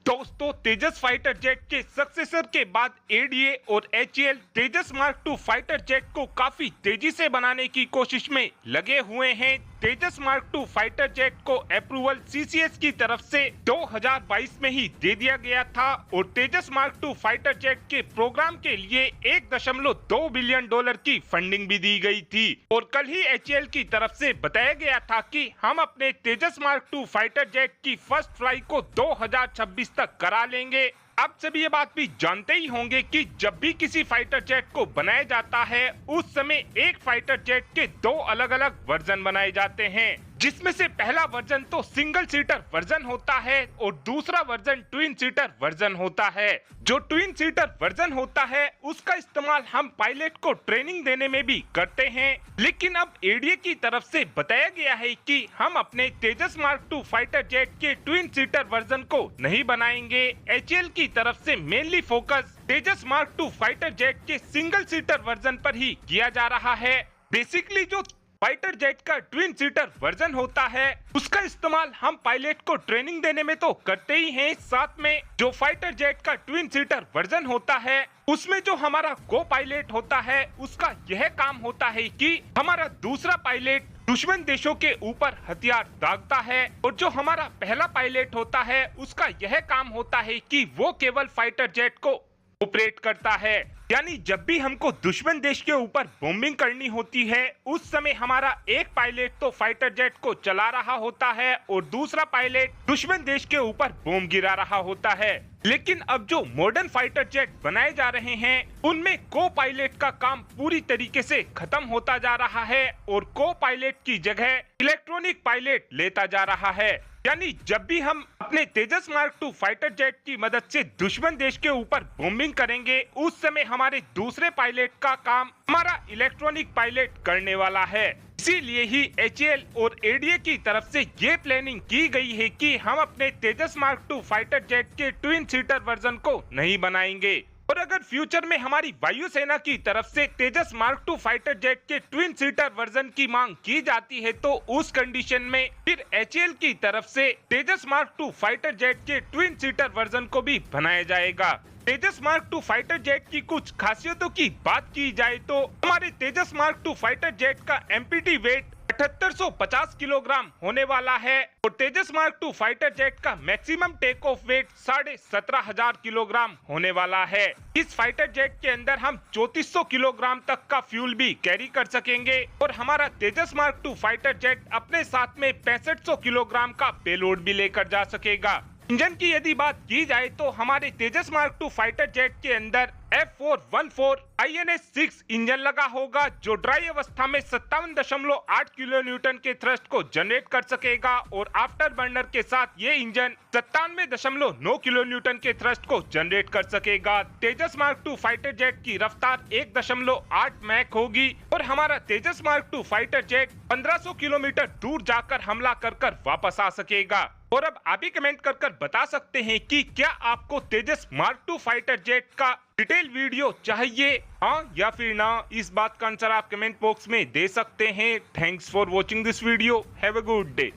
दोस्तों, तेजस fighter jet के successor के बाद एडीए और एचएएल तेजस मार्क II फाइटर जेट को काफी तेजी से बनाने की कोशिश में लगे हुए हैं। तेजस मार्क II फाइटर जेट को अप्रूवल सीसीएस की तरफ से 2022 में ही दे दिया गया था और Tejas mark II fighter jet के प्रोग्राम के लिए $1.2 बिलियन की फंडिंग भी दी गई थी। और कल ही एचएएल की तरफ से बताया गया था कि हम अपने तेजस मार्क II फाइटर जेट की फर्स्ट फ्लाई को 2026 तक करा लेंगे। आप सभी ये बात भी जानते ही होंगे कि जब भी किसी फाइटर जेट को बनाया जाता है उस समय एक फाइटर जेट के दो अलग अलग वर्जन बनाए जाते हैं, जिसमें से पहला वर्जन तो सिंगल सीटर वर्जन होता है और दूसरा वर्जन ट्विन सीटर वर्जन होता है। जो ट्विन सीटर वर्जन होता है उसका इस्तेमाल हम पायलट को ट्रेनिंग देने में भी करते हैं, लेकिन अब एडीए की तरफ से बताया गया है कि हम अपने तेजस मार्क II फाइटर जेट के ट्विन सीटर वर्जन को नहीं बनाएंगे। एचएएल की तरफ से मेनली फोकस तेजस मार्क II फाइटर जेट के सिंगल सीटर वर्जन पर ही किया जा रहा है। बेसिकली जो फाइटर जेट का ट्विन सीटर वर्जन होता है उसका इस्तेमाल हम पायलट को ट्रेनिंग देने में तो करते ही हैं, साथ में जो फाइटर जेट का ट्विन सीटर वर्जन होता है उसमें जो हमारा को पायलट होता है उसका यह काम होता है कि हमारा दूसरा पायलट दुश्मन देशों के ऊपर हथियार दागता है और जो हमारा पहला पायलट होता है उसका यह काम होता है कि वो केवल फाइटर जेट को ऑपरेट करता है। यानी जब भी हमको दुश्मन देश के ऊपर बॉम्बिंग करनी होती है उस समय हमारा एक पायलट तो फाइटर जेट को चला रहा होता है और दूसरा पायलट दुश्मन देश के ऊपर बॉम्ब गिरा रहा होता है। लेकिन अब जो मॉडर्न फाइटर जेट बनाए जा रहे हैं उनमें को पायलट का काम पूरी तरीके से खत्म होता जा रहा है और को पायलट की जगह इलेक्ट्रॉनिक पायलट लेता जा रहा है। यानी जब भी हम अपने तेजस मार्क II फाइटर जेट की मदद से दुश्मन देश के ऊपर बॉम्बिंग करेंगे उस समय हमारे दूसरे पायलट का काम हमारा इलेक्ट्रॉनिक पायलट करने वाला है। इसीलिए ही एचएएल और एडीए की तरफ से ये प्लानिंग की गई है कि हम अपने तेजस मार्क II फाइटर जेट के ट्विन सीटर वर्जन को नहीं बनाएंगे। और अगर फ्यूचर में हमारी वायुसेना की तरफ से Tejas mark II fighter jet के ट्विन सीटर वर्जन की मांग की जाती है तो उस कंडीशन में फिर एचएएल की तरफ से Tejas mark II fighter jet के ट्विन सीटर वर्जन को भी बनाया जाएगा। Tejas mark II fighter jet की कुछ खासियतों की बात की जाए तो हमारे Tejas mark II fighter jet का एमपीटी वेट 7850 किलोग्राम होने वाला है और Tejas mark II fighter jet का maximum take off weight 17,500 kilogram होने वाला है। इस फाइटर जेट के अंदर हम 3400 किलोग्राम तक का फ्यूल भी कैरी कर सकेंगे और हमारा Tejas mark II fighter jet अपने साथ में 6500 किलोग्राम का पेलोड भी लेकर जा सकेगा। इंजन की यदि बात की जाए तो हमारे Tejas mark II fighter jet के अंदर F414 INS-6 इंजन लगा होगा जो ड्राई अवस्था में 57.8 किलो न्यूटन के थ्रस्ट को जनरेट कर सकेगा और आफ्टर बर्नर के साथ ये इंजन 97.9 किलो न्यूटन के थ्रस्ट को जनरेट कर सकेगा। Tejas mark II fighter jet की रफ्तार 1.8 मैक होगी और हमारा Tejas mark II fighter jet 1500 kilometre दूर जाकर हमला कर वापस आ सकेगा। और अब आप ही कमेंट कर बता सकते हैं कि क्या आपको तेजस मार्क II फाइटर जेट का डिटेल वीडियो चाहिए, हाँ या फिर ना। इस बात का आंसर आप कमेंट बॉक्स में दे सकते हैं। Thanks for watching this video. Have a good day.